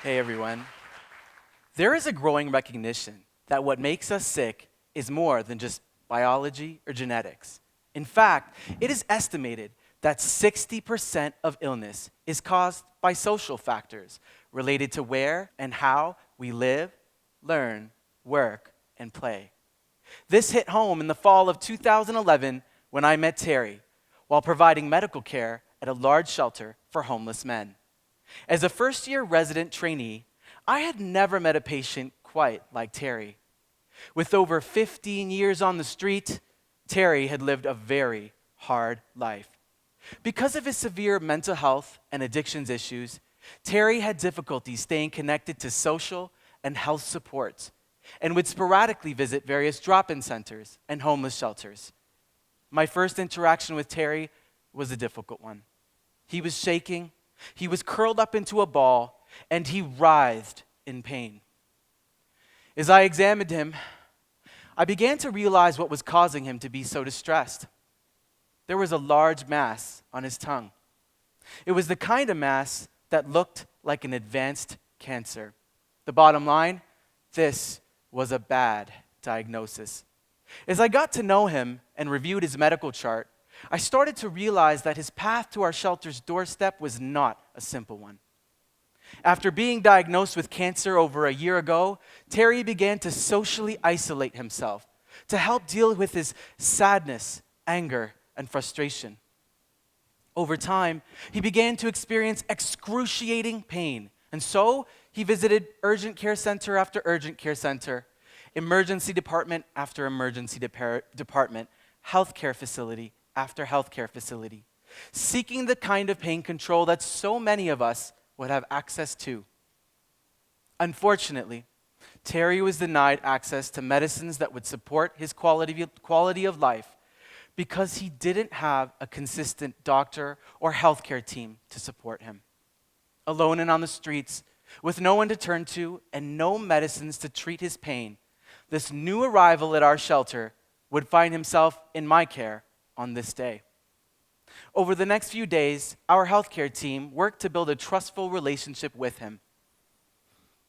Hey everyone. There is a growing recognition that what makes us sick is more than just biology or genetics. In fact, it is estimated that 60% of illness is caused by social factors related to where and how we live, learn, work, and play. This hit home in the fall of 2011 when I met Terry while providing medical care at a large shelter for homeless men. As a first-year resident trainee, I had never met a patient quite like Terry. With over 15 years on the street, Terry had lived a very hard life. Because of his severe mental health and addictions issues, Terry had difficulty staying connected to social and health supports and would sporadically visit various drop-in centers and homeless shelters. My first interaction with Terry was a difficult one. He was shaking, he was curled up into a ball, and he writhed in pain. As I examined him, I began to realize what was causing him to be so distressed. There was a large mass on his tongue. It was the kind of mass that looked like an advanced cancer. The bottom line, this was a bad diagnosis. As I got to know him and reviewed his medical chart, I started to realize that his path to our shelter's doorstep was not a simple one. After being diagnosed with cancer over a year ago, Terry began to socially isolate himself to help deal with his sadness, anger, and frustration. Over time, he began to experience excruciating pain, and so he visited urgent care center after urgent care center, emergency department after emergency department, healthcare facility after healthcare facility, seeking the kind of pain control that so many of us would have access to. Unfortunately, Terry was denied access to medicines that would support his quality of life because he didn't have a consistent doctor or healthcare team to support him. Alone and on the streets, with no one to turn to and no medicines to treat his pain, this new arrival at our shelter would find himself in my care on this day. Over the next few days, our healthcare team worked to build a trustful relationship with him.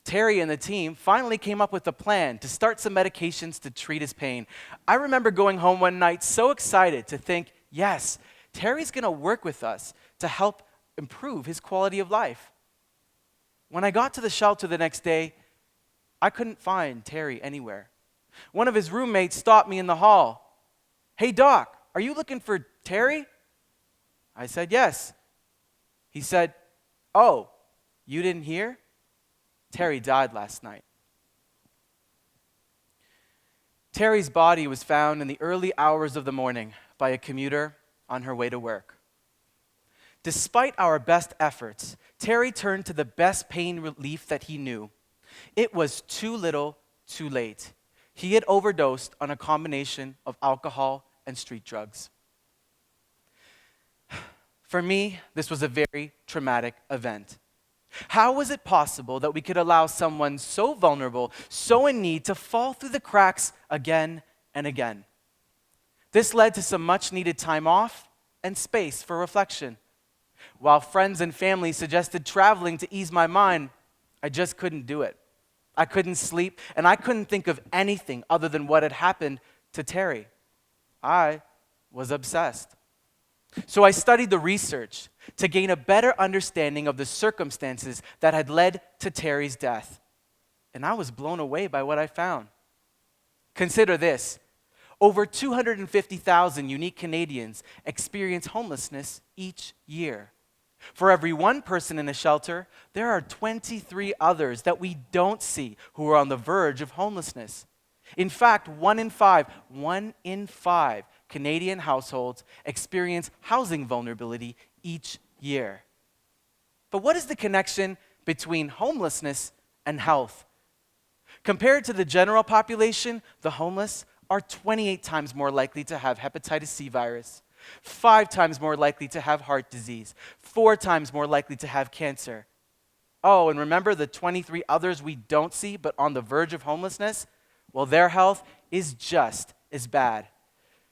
Terry and the team finally came up with a plan to start some medications to treat his pain. I remember going home one night so excited to think, yes, Terry's going to work with us to help improve his quality of life. When I got to the shelter the next day, I couldn't find Terry anywhere. One of his roommates stopped me in the hall. "Hey, Doc, are you looking for Terry?" I said, "Yes." He said, "Oh, you didn't hear? Terry died last night." Terry's body was found in the early hours of the morning by a commuter on her way to work. Despite our best efforts, Terry turned to the best pain relief that he knew. It was too little, too late. He had overdosed on a combination of alcohol and street drugs. For me, this was a very traumatic event. How was it possible that we could allow someone so vulnerable, so in need, to fall through the cracks again and again? This led to some much-needed time off and space for reflection. While friends and family suggested traveling to ease my mind, I just couldn't do it. I couldn't sleep, and I couldn't think of anything other than what had happened to Terry. I was obsessed. So I studied the research to gain a better understanding of the circumstances that had led to Terry's death. And I was blown away by what I found. Consider this. Over 250,000 unique Canadians experience homelessness each year. For every one person in a shelter, there are 23 others that we don't see who are on the verge of homelessness. In fact, one in five Canadian households experience housing vulnerability each year. But what is the connection between homelessness and health? Compared to the general population, the homeless are 28 times more likely to have hepatitis C virus, 5 times more likely to have heart disease, 4 times more likely to have cancer. Oh, and remember the 23 others we don't see but on the verge of homelessness? Well, their health is just as bad.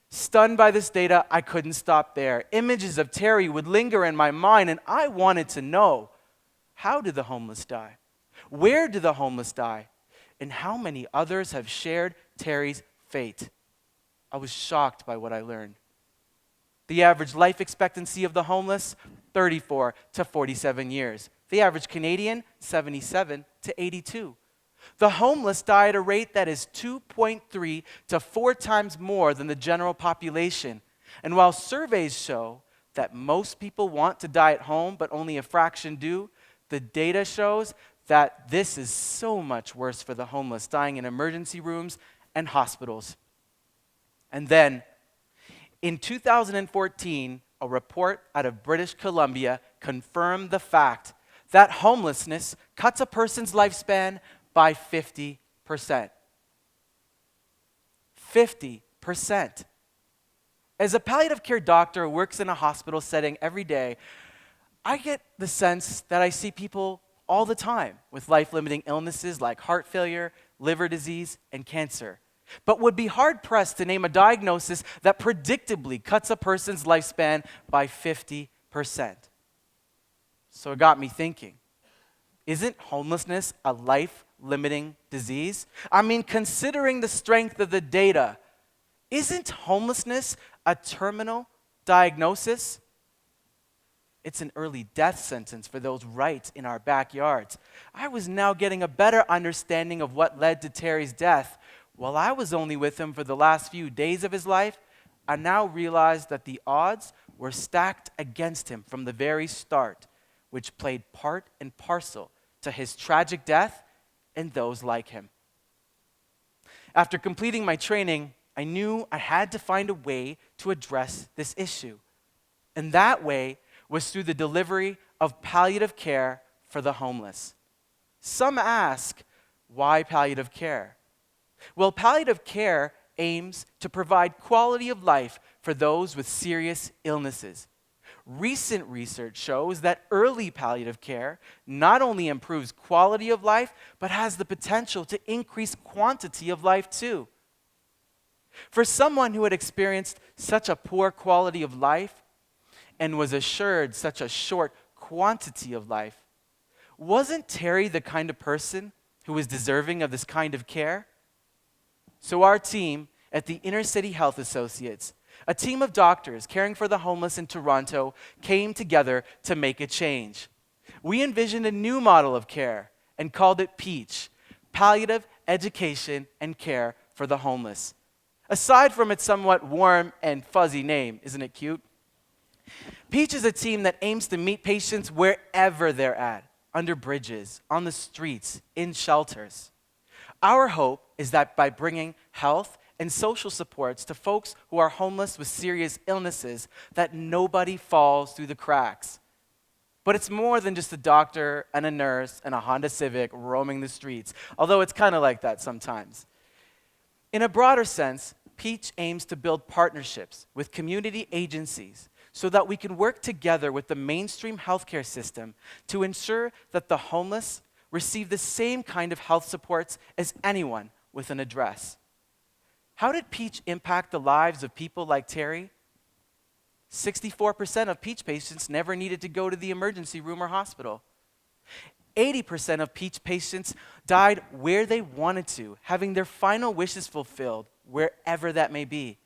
Stunned by this data, I couldn't stop there. Images of Terry would linger in my mind, and I wanted to know, how did the homeless die? Where do the homeless die? And how many others have shared Terry's fate? I was shocked by what I learned. The average life expectancy of the homeless, 34 to 47 years. The average Canadian, 77 to 82. The homeless die at a rate that is 2.3 to 4 times more than the general population. And while surveys show that most people want to die at home, but only a fraction do, the data shows that this is so much worse for the homeless, dying in emergency rooms and hospitals. And then, in 2014, a report out of British Columbia confirmed the fact that homelessness cuts a person's lifespan by 50%. 50%. As a palliative care doctor who works in a hospital setting every day, I get the sense that I see people all the time with life-limiting illnesses like heart failure, liver disease, and cancer, but would be hard-pressed to name a diagnosis that predictably cuts a person's lifespan by 50%. So it got me thinking, isn't homelessness a life-limiting disease? I mean, considering the strength of the data, isn't homelessness a terminal diagnosis? It's an early death sentence for those right in our backyards. I was now getting a better understanding of what led to Terry's death. While I was only with him for the last few days of his life, I now realized that the odds were stacked against him from the very start, which played part and parcel to his tragic death and those like him. After completing my training, I knew I had to find a way to address this issue. And that way was through the delivery of palliative care for the homeless. Some ask, why palliative care? Well, palliative care aims to provide quality of life for those with serious illnesses. Recent research shows that early palliative care not only improves quality of life, but has the potential to increase quantity of life too. For someone who had experienced such a poor quality of life and was assured such a short quantity of life, wasn't Terry the kind of person who was deserving of this kind of care? So our team at the Inner City Health Associates, a team of doctors caring for the homeless in Toronto, came together to make a change. We envisioned a new model of care and called it PEACH, Palliative Education and Care for the Homeless. Aside from its somewhat warm and fuzzy name, isn't it cute? PEACH is a team that aims to meet patients wherever they're at, under bridges, on the streets, in shelters. Our hope is that by bringing health and social supports to folks who are homeless with serious illnesses, that nobody falls through the cracks. But it's more than just a doctor and a nurse and a Honda Civic roaming the streets, although it's kind of like that sometimes. In a broader sense, PEACH aims to build partnerships with community agencies so that we can work together with the mainstream healthcare system to ensure that the homeless receive the same kind of health supports as anyone with an address. How did PEACH impact the lives of people like Terry? 64% of PEACH patients never needed to go to the emergency room or hospital. 80% of PEACH patients died where they wanted to, having their final wishes fulfilled, wherever that may be.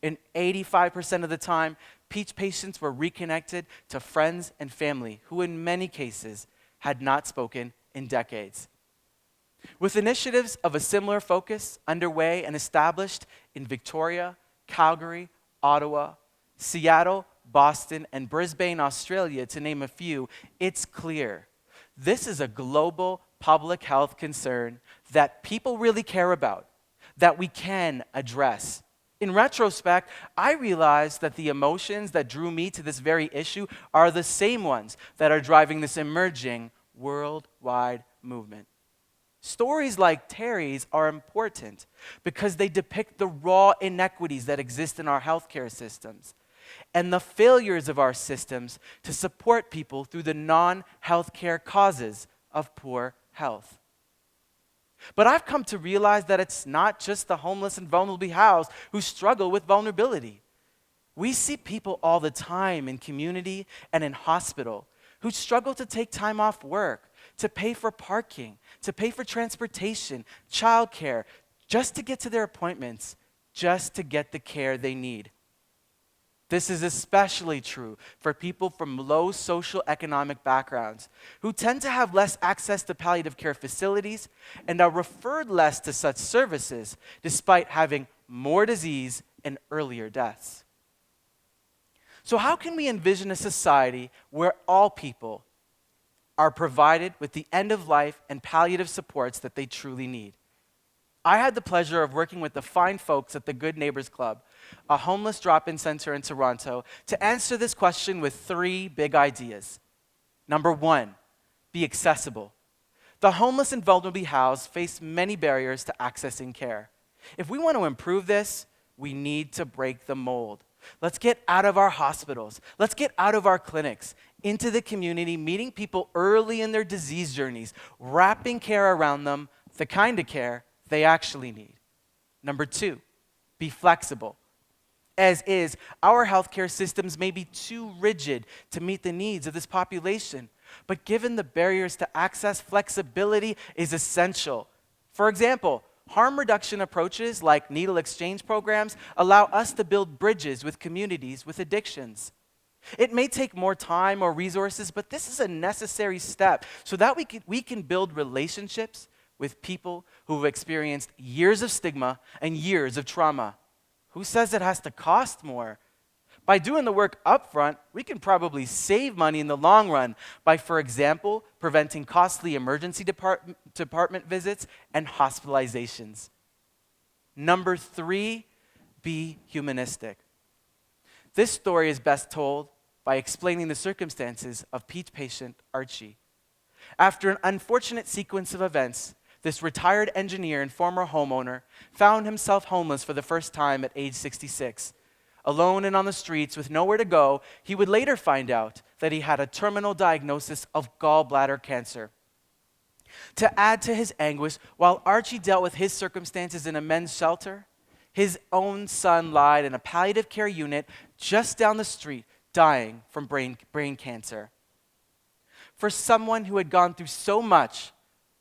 And 85% of the time, PEACH patients were reconnected to friends and family who in many cases had not spoken in decades. With initiatives of a similar focus underway and established in Victoria, Calgary, Ottawa, Seattle, Boston, and Brisbane, Australia, to name a few, it's clear this is a global public health concern that people really care about, that we can address. In retrospect, I realized that the emotions that drew me to this very issue are the same ones that are driving this emerging worldwide movement. Stories like Terry's are important because they depict the raw inequities that exist in our healthcare systems and the failures of our systems to support people through the non-healthcare causes of poor health. But I've come to realize that it's not just the homeless and vulnerably housed who struggle with vulnerability. We see people all the time in community and in hospital who struggle to take time off work, to pay for parking, to pay for transportation, childcare, just to get to their appointments, just to get the care they need. This is especially true for people from low social economic backgrounds who tend to have less access to palliative care facilities and are referred less to such services despite having more disease and earlier deaths. So how can we envision a society where all people are provided with the end-of-life and palliative supports that they truly need? I had the pleasure of working with the fine folks at the Good Neighbors Club, a homeless drop-in center in Toronto, to answer this question with 3 big ideas. Number 1, be accessible. The homeless and vulnerably housed face many barriers to accessing care. If we want to improve this, we need to break the mold. Let's get out of our hospitals. Let's get out of our clinics, into the community, meeting people early in their disease journeys, wrapping care around them, the kind of care they actually need. Number 2, be flexible. As is, our healthcare systems may be too rigid to meet the needs of this population. But given the barriers to access, flexibility is essential. For example, harm reduction approaches like needle exchange programs allow us to build bridges with communities with addictions. It may take more time or resources, but this is a necessary step so that we can build relationships with people who have experienced years of stigma and years of trauma. Who says it has to cost more? By doing the work up front, we can probably save money in the long run by, for example, preventing costly emergency department visits and hospitalizations. Number 3, be humanistic. This story is best told by explaining the circumstances of Pete's patient, Archie. After an unfortunate sequence of events, this retired engineer and former homeowner found himself homeless for the first time at age 66. Alone and on the streets with nowhere to go, he would later find out that he had a terminal diagnosis of gallbladder cancer. To add to his anguish, while Archie dealt with his circumstances in a men's shelter, his own son lied in a palliative care unit just down the street, dying from brain cancer. For someone who had gone through so much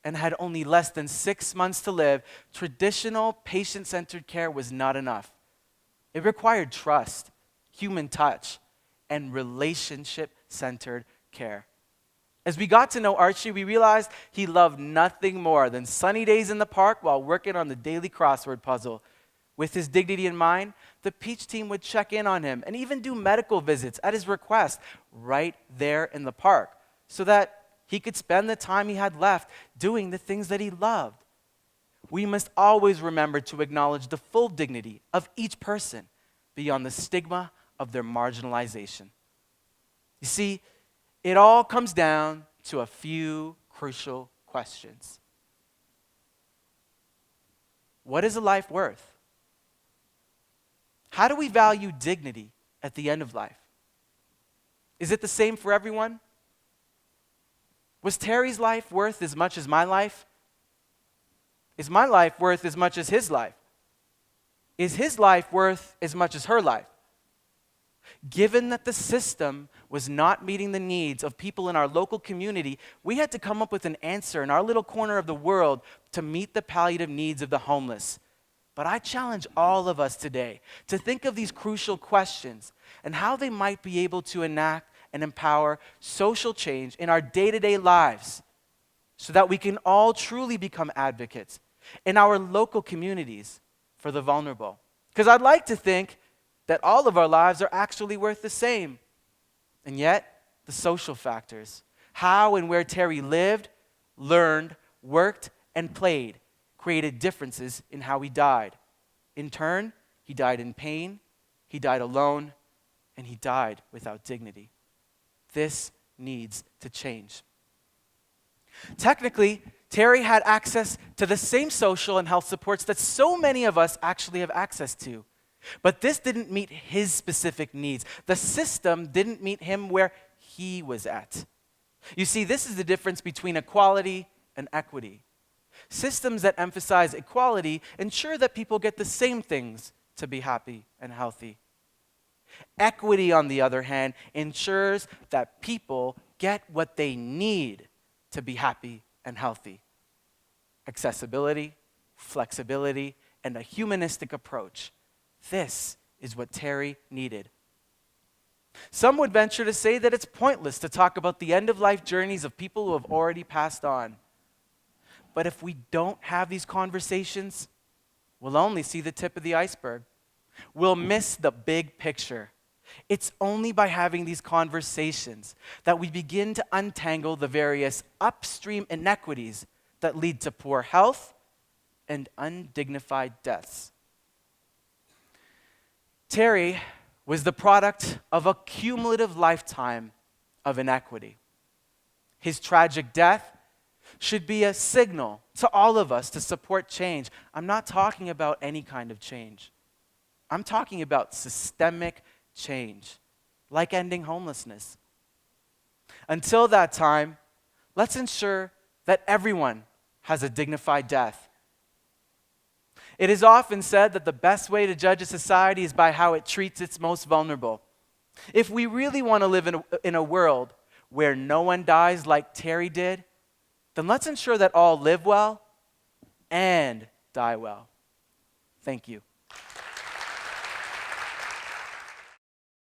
and had only less than 6 months to live, traditional patient-centered care was not enough. It required trust, human touch, and relationship-centered care. As we got to know Archie, we realized he loved nothing more than sunny days in the park while working on the daily crossword puzzle. With his dignity in mind, the Peach team would check in on him and even do medical visits at his request right there in the park so that he could spend the time he had left doing the things that he loved. We must always remember to acknowledge the full dignity of each person beyond the stigma of their marginalization. You see, it all comes down to a few crucial questions. What is a life worth? How do we value dignity at the end of life? Is it the same for everyone? Was Terry's life worth as much as my life? Is my life worth as much as his life? Is his life worth as much as her life? Given that the system was not meeting the needs of people in our local community, we had to come up with an answer in our little corner of the world to meet the palliative needs of the homeless. But I challenge all of us today to think of these crucial questions and how they might be able to enact and empower social change in our day-to-day lives so that we can all truly become advocates in our local communities for the vulnerable. Because I'd like to think that all of our lives are actually worth the same. And yet, the social factors, how and where Terry lived, learned, worked, and played, created differences in how he died. In turn, he died in pain, he died alone, and he died without dignity. This needs to change. Technically, Terry had access to the same social and health supports that so many of us actually have access to. But this didn't meet his specific needs. The system didn't meet him where he was at. You see, this is the difference between equality and equity. Systems that emphasize equality ensure that people get the same things to be happy and healthy. Equity, on the other hand, ensures that people get what they need to be happy and healthy. Accessibility, flexibility, and a humanistic approach. This is what Terry needed. Some would venture to say that it's pointless to talk about the end-of-life journeys of people who have already passed on. But if we don't have these conversations, we'll only see the tip of the iceberg. We'll miss the big picture. It's only by having these conversations that we begin to untangle the various upstream inequities that lead to poor health and undignified deaths. Terry was the product of a cumulative lifetime of inequity. His tragic death should be a signal to all of us to support change. I'm not talking about any kind of change. I'm talking about systemic change, like ending homelessness. Until that time, let's ensure that everyone has a dignified death. It is often said that the best way to judge a society is by how it treats its most vulnerable. If we really want to live in a world where no one dies like Terry did, then let's ensure that all live well and die well. Thank you.